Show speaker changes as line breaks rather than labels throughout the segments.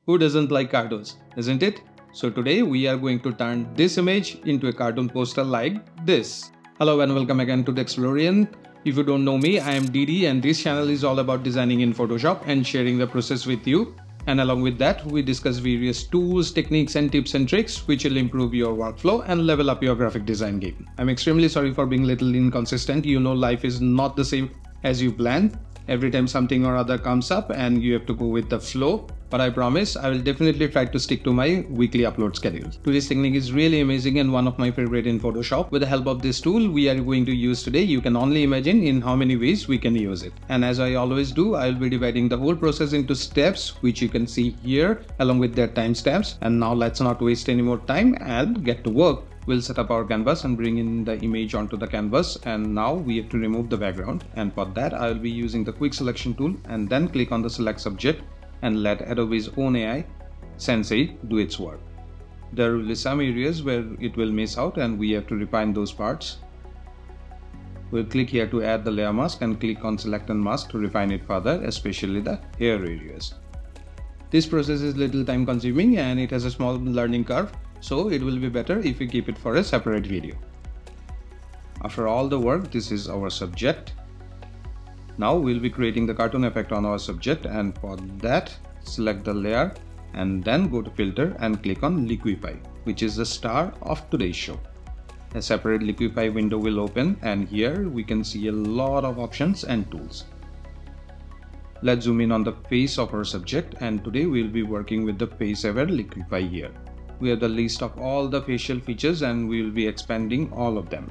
Who doesn't like cartoons, isn't it? So today we are going to turn this image into a cartoon poster like this. Hello and welcome again to Dexplorion. If you don't know me, I am Didi and this channel is all about designing in Photoshop and sharing the process with you. And along with that, we discuss various tools, techniques and tips and tricks which will improve your workflow and level up your graphic design game. I'm extremely sorry for being a little inconsistent. You know, life is not the same as you planned. Every time something or other comes up and you have to go with the flow. But I promise I will definitely try to stick to my weekly upload schedule. Today's technique is really amazing and one of my favorite in Photoshop. With the help of this tool we are going to use today, you can only imagine in how many ways we can use it. And as I always do, I will be dividing the whole process into steps which you can see here along with their timestamps. And now let's not waste any more time and get to work. We'll set up our canvas and bring in the image onto the canvas, and now we have to remove the background, and for that I will be using the quick selection tool and then click on the select subject and let Adobe's own AI Sensei do its work. There will be some areas where it will miss out and we have to refine those parts. We'll click here to add the layer mask and click on select and mask to refine it further, especially the hair areas. This process is little time consuming and it has a small learning curve, so it will be better if we keep it for a separate video. After all the work, this is our subject. Now we'll be creating the cartoon effect on our subject, and for that select the layer and then go to filter and click on Liquify, which is the star of today's show. A separate Liquify window will open and here we can see a lot of options and tools. Let's zoom in on the face of our subject, and today we'll be working with the face aware Liquify here. We have the list of all the facial features and we will be expanding all of them.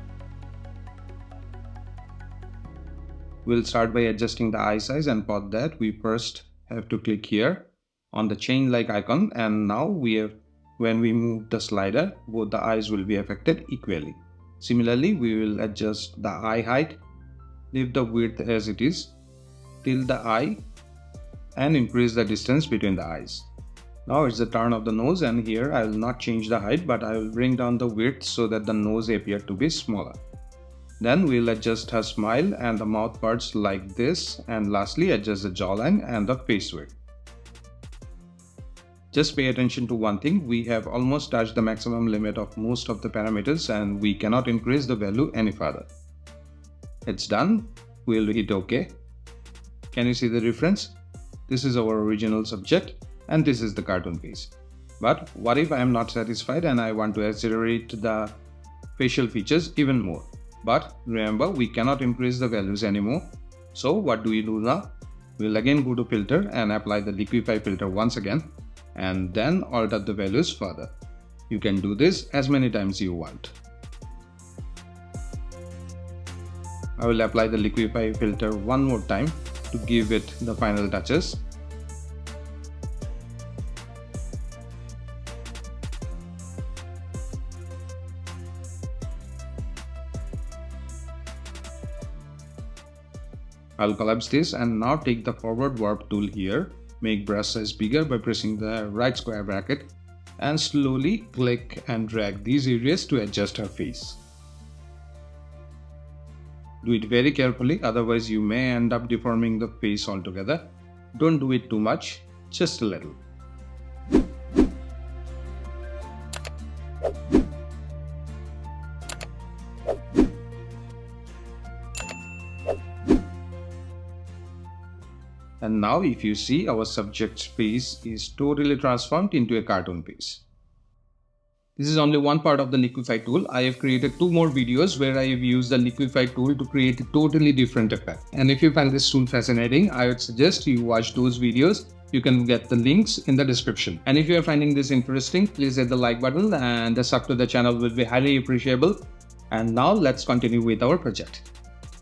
We'll start by adjusting the eye size, and for that we first have to click here on the chain like icon, and now when we move the slider, both the eyes will be affected equally. Similarly, we will adjust the eye height, leave the width as it is, tilt the eye and increase the distance between the eyes. Now it's the turn of the nose, and here I will not change the height but I will bring down the width so that the nose appears to be smaller. Then we'll adjust her smile and the mouth parts like this, and lastly adjust the jawline and the face width. Just pay attention to one thing, we have almost touched the maximum limit of most of the parameters and we cannot increase the value any further. It's done, we'll hit OK. Can you see the difference? This is our original subject and this is the cartoon face. But what if I am not satisfied and I want to accelerate the facial features even more? But remember, we cannot increase the values anymore. So what do we do now? We'll again go to filter and apply the Liquify filter once again and then alter the values further. You can do this as many times you want. I will apply the Liquify filter one more time to give it the final touches. I'll collapse this and now take the forward warp tool here, make brush size bigger by pressing the right square bracket and slowly click and drag these areas to adjust her face. Do it very carefully, otherwise you may end up deforming the face altogether. Don't do it too much, just a little. And now if you see, our subject's face is totally transformed into a cartoon face. This is only one part of the Liquify tool. I have created two more videos where I have used the Liquify tool to create a totally different effect. And if you find this tool fascinating, I would suggest you watch those videos. You can get the links in the description. And if you are finding this interesting, please hit the like button and the sub to the channel will be highly appreciable. And now let's continue with our project.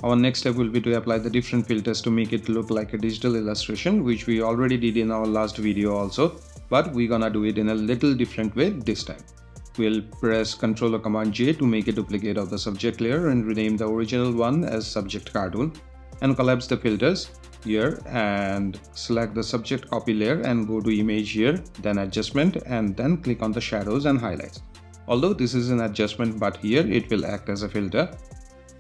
Our next step will be to apply the different filters to make it look like a digital illustration, which we already did in our last video also, but we're gonna do it in a little different way this time. We'll press Ctrl or Command J to make a duplicate of the subject layer and rename the original one as subject cartoon, and collapse the filters here and select the subject copy layer and go to image here, then adjustment, and then click on the shadows and highlights. Although this is an adjustment, but here it will act as a filter.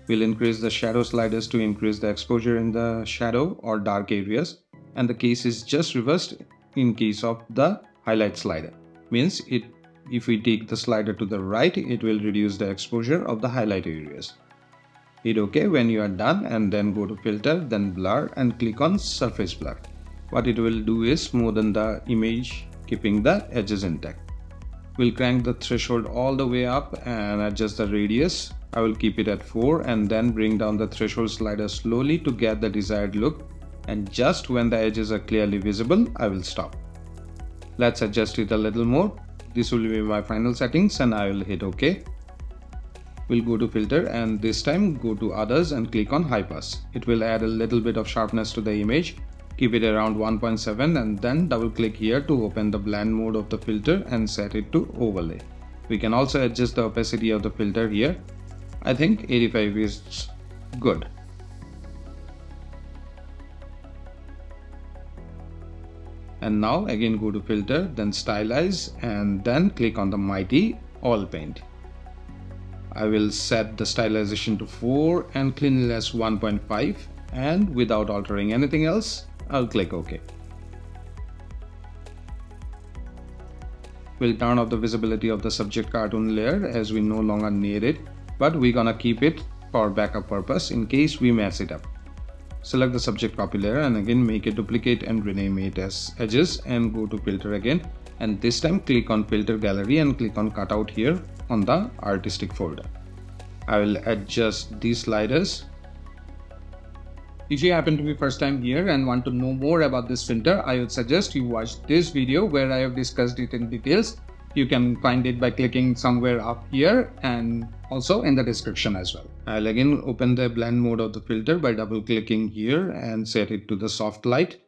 We'll increase the shadow sliders to increase the exposure in the shadow or dark areas, and the case is just reversed in case of the highlight slider. Means if we take the slider to the right, it will reduce the exposure of the highlight areas. Hit OK when you are done and then go to filter, then blur and click on surface blur. What it will do is smoothen the image, keeping the edges intact. We'll crank the threshold all the way up and adjust the radius. I will keep it at 4 and then bring down the threshold slider slowly to get the desired look, and just when the edges are clearly visible, I will stop. Let's adjust it a little more. This will be my final settings and I will hit OK. We'll go to filter and this time go to others and click on high pass. It will add a little bit of sharpness to the image. Keep it around 1.7 and then double click here to open the blend mode of the filter and set it to overlay. We can also adjust the opacity of the filter here. I think 85 is good. And now again go to filter, then stylize and then click on the mighty all paint. I will set the stylization to 4 and cleanliness 1.5, and without altering anything else, I'll click OK. We'll turn off the visibility of the subject cartoon layer as we no longer need it, but we're gonna keep it for backup purpose in case we mess it up. Select the subject copy layer and again make a duplicate and rename it as edges and go to filter again, and this time click on filter gallery and click on cutout here on the artistic folder. I will adjust these sliders. If you happen to be first time here and want to know more about this filter, I would suggest you watch this video where I have discussed it in details. You can find it by clicking somewhere up here and also in the description as well. I'll again open the blend mode of the filter by double clicking here and set it to the soft light.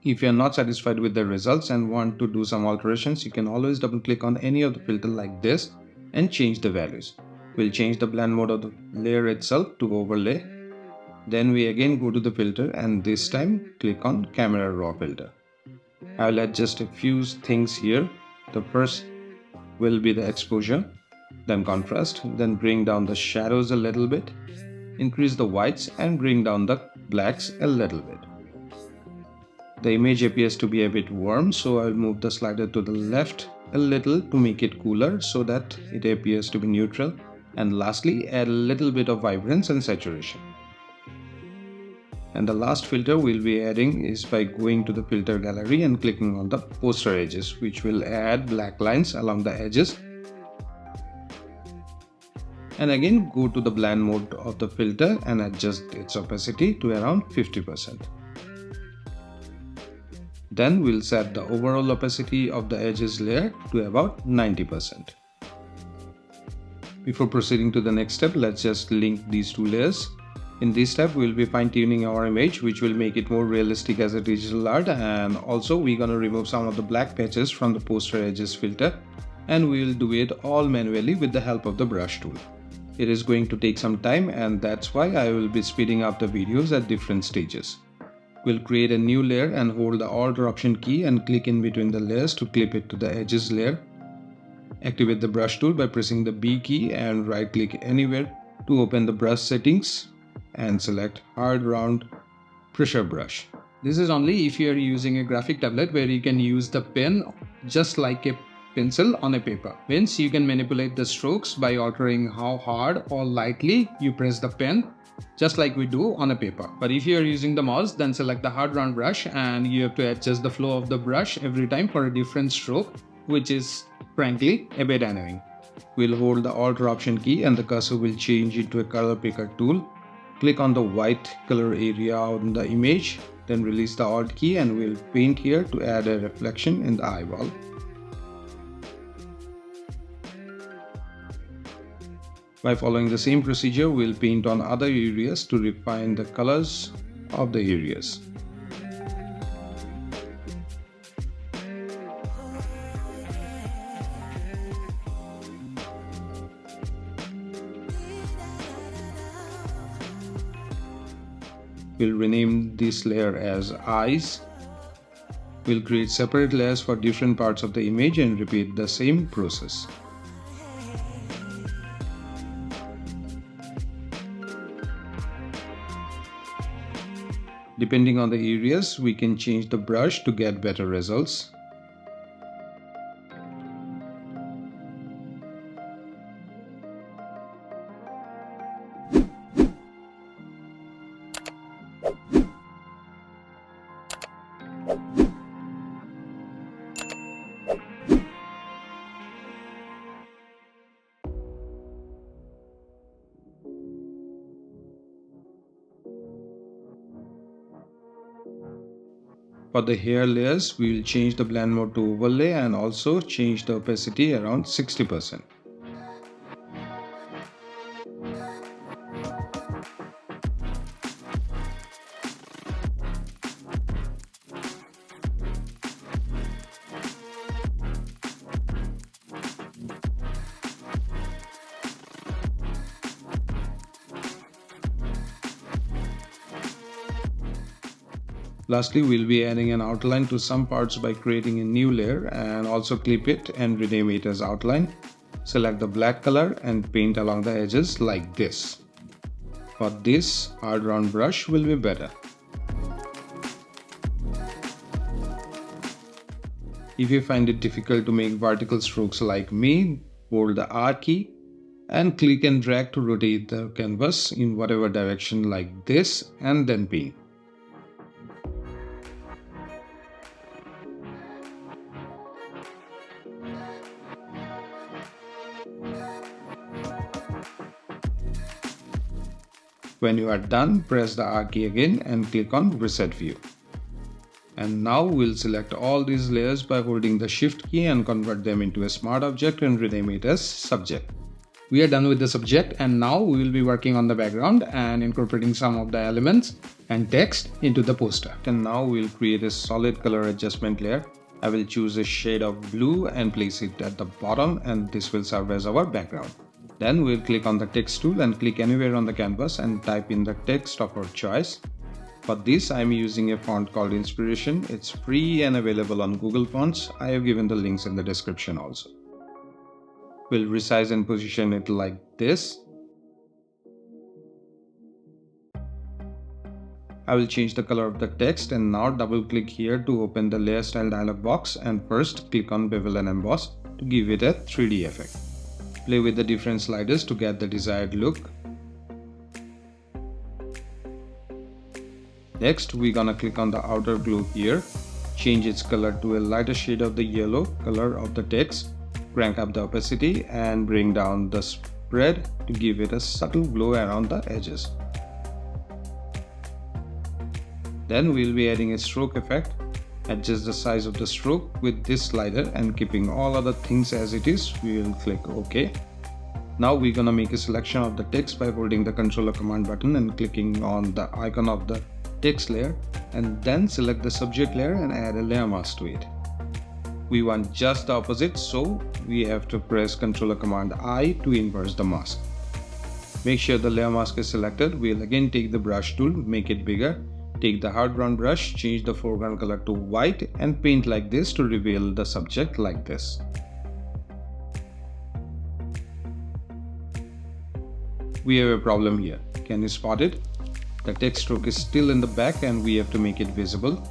If you are not satisfied with the results and want to do some alterations, you can always double click on any of the filter like this and change the values. We'll change the blend mode of the layer itself to overlay. Then we again go to the filter and this time click on camera raw filter. I'll adjust a few things here. The first will be the exposure, then contrast, then bring down the shadows a little bit, increase the whites and bring down the blacks a little bit. The image appears to be a bit warm, so I'll move the slider to the left a little to make it cooler so that it appears to be neutral, and lastly add a little bit of vibrance and saturation. And the last filter we'll be adding is by going to the filter gallery and clicking on the poster edges, which will add black lines along the edges. And again go to the blend mode of the filter and adjust its opacity to around 50%. Then we'll set the overall opacity of the edges layer to about 90%. Before proceeding to the next step, let's just link these two layers. In this step, we'll be fine-tuning our image, which will make it more realistic as a digital art, and also we're gonna remove some of the black patches from the poster edges filter, and we'll do it all manually with the help of the brush tool. It is going to take some time, and that's why I will be speeding up the videos at different stages. We'll create a new layer and hold the Alt or Option key and click in between the layers to clip it to the edges layer. Activate the brush tool by pressing the B key and right click anywhere to open the brush settings and select hard round pressure brush. This is only if you are using a graphic tablet where you can use the pen just like a pencil on a paper. Means you can manipulate the strokes by altering how hard or lightly you press the pen, just like we do on a paper. But if you are using the mouse, then select the hard round brush and you have to adjust the flow of the brush every time for a different stroke, which is frankly a bit annoying. We'll hold the Alt or Option key and the cursor will change into a color picker tool. Click on the white color area on the image, then release the Alt key and we'll paint here to add a reflection in the eyeball. By following the same procedure, we'll paint on other areas to refine the colors of the areas. We'll rename this layer as eyes. We'll create separate layers for different parts of the image and repeat the same process. Depending on the areas, we can change the brush to get better results. For the hair layers, we will change the blend mode to overlay and also change the opacity around 60%. Lastly, we'll be adding an outline to some parts by creating a new layer and also clip it and rename it as outline. Select the black color and paint along the edges like this. For this, hard round brush will be better. If you find it difficult to make vertical strokes like me, hold the R key and click and drag to rotate the canvas in whatever direction like this and then paint. When you are done, press the R key again and click on Reset View. And now we'll select all these layers by holding the Shift key and convert them into a smart object and rename it as Subject. We are done with the subject and now we will be working on the background and incorporating some of the elements and text into the poster. And now we'll create a solid color adjustment layer. I will choose a shade of blue and place it at the bottom, and this will serve as our background. Then we'll click on the text tool and click anywhere on the canvas and type in the text of our choice. For this, I'm using a font called Inspiration. It's free and available on Google Fonts. I have given the links in the description also. We'll resize and position it like this. I will change the color of the text and now double click here to open the layer style dialog box, and first click on bevel and emboss to give it a 3D effect. Play with the different sliders to get the desired look. Next, we're gonna click on the outer glow here, change its color to a lighter shade of the yellow color of the text, crank up the opacity and bring down the spread to give it a subtle glow around the edges. Then we'll be adding a stroke effect. Adjust the size of the stroke with this slider and keeping all other things as it is, we will click OK. Now we're gonna make a selection of the text by holding the Ctrl or Command button and clicking on the icon of the text layer, and then select the subject layer and add a layer mask to it. We want just the opposite, so we have to press Ctrl or Command I to inverse the mask. Make sure the layer mask is selected. We'll again take the brush tool, make it bigger. Take the hard brown brush, change the foreground color to white and paint like this to reveal the subject like this. We have a problem here. Can you spot it? The text stroke is still in the back and we have to make it visible.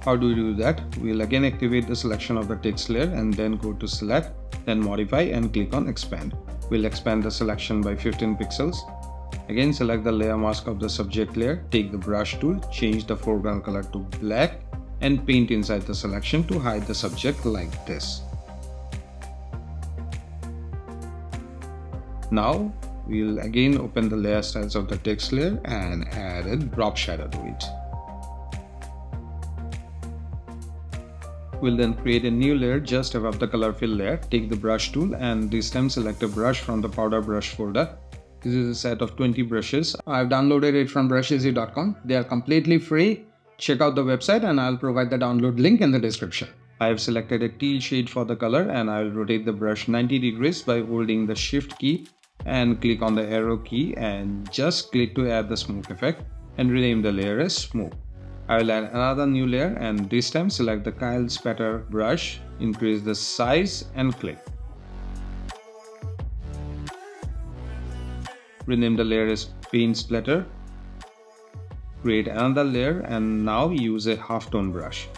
How do we do that? We'll again activate the selection of the text layer and then go to Select, then Modify and click on Expand. We'll expand the selection by 15 pixels. Again, select the layer mask of the subject layer, take the brush tool, change the foreground color to black and paint inside the selection to hide the subject like this. Now, we'll again open the layer styles of the text layer and add a drop shadow to it. We'll then create a new layer just above the color fill layer. Take the brush tool and this time select a brush from the powder brush folder. This is a set of 20 brushes. I've downloaded it from brusheasy.com. They are completely free. Check out the website and I'll provide the download link in the description. I have selected a teal shade for the color and I will rotate the brush 90 degrees by holding the Shift key and click on the arrow key and just click to add the smoke effect and rename the layer as smoke. I will add another new layer and this time select the Kyle Spatter brush, increase the size and click. Rename the layer as Paint Splatter. create another layer and now use a halftone brush.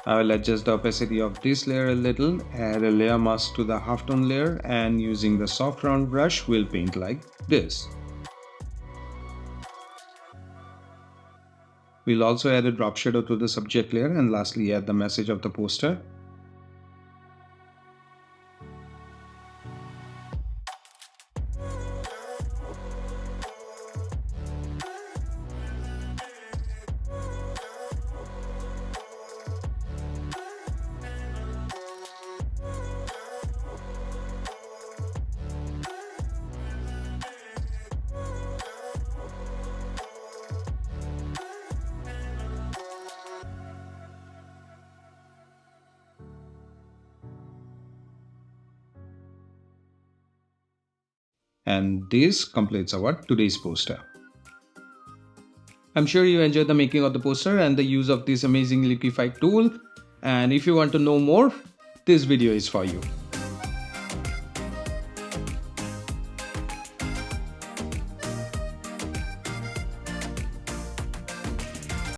I will adjust the opacity of this layer a little, add a layer mask to the halftone layer, and using the soft round brush we'll paint like this. We'll also add a drop shadow to the subject layer and lastly add the message of the poster. And this completes our today's poster. I'm sure you enjoyed the making of the poster and the use of this amazing Liquify tool. And if you want to know more, this video is for you.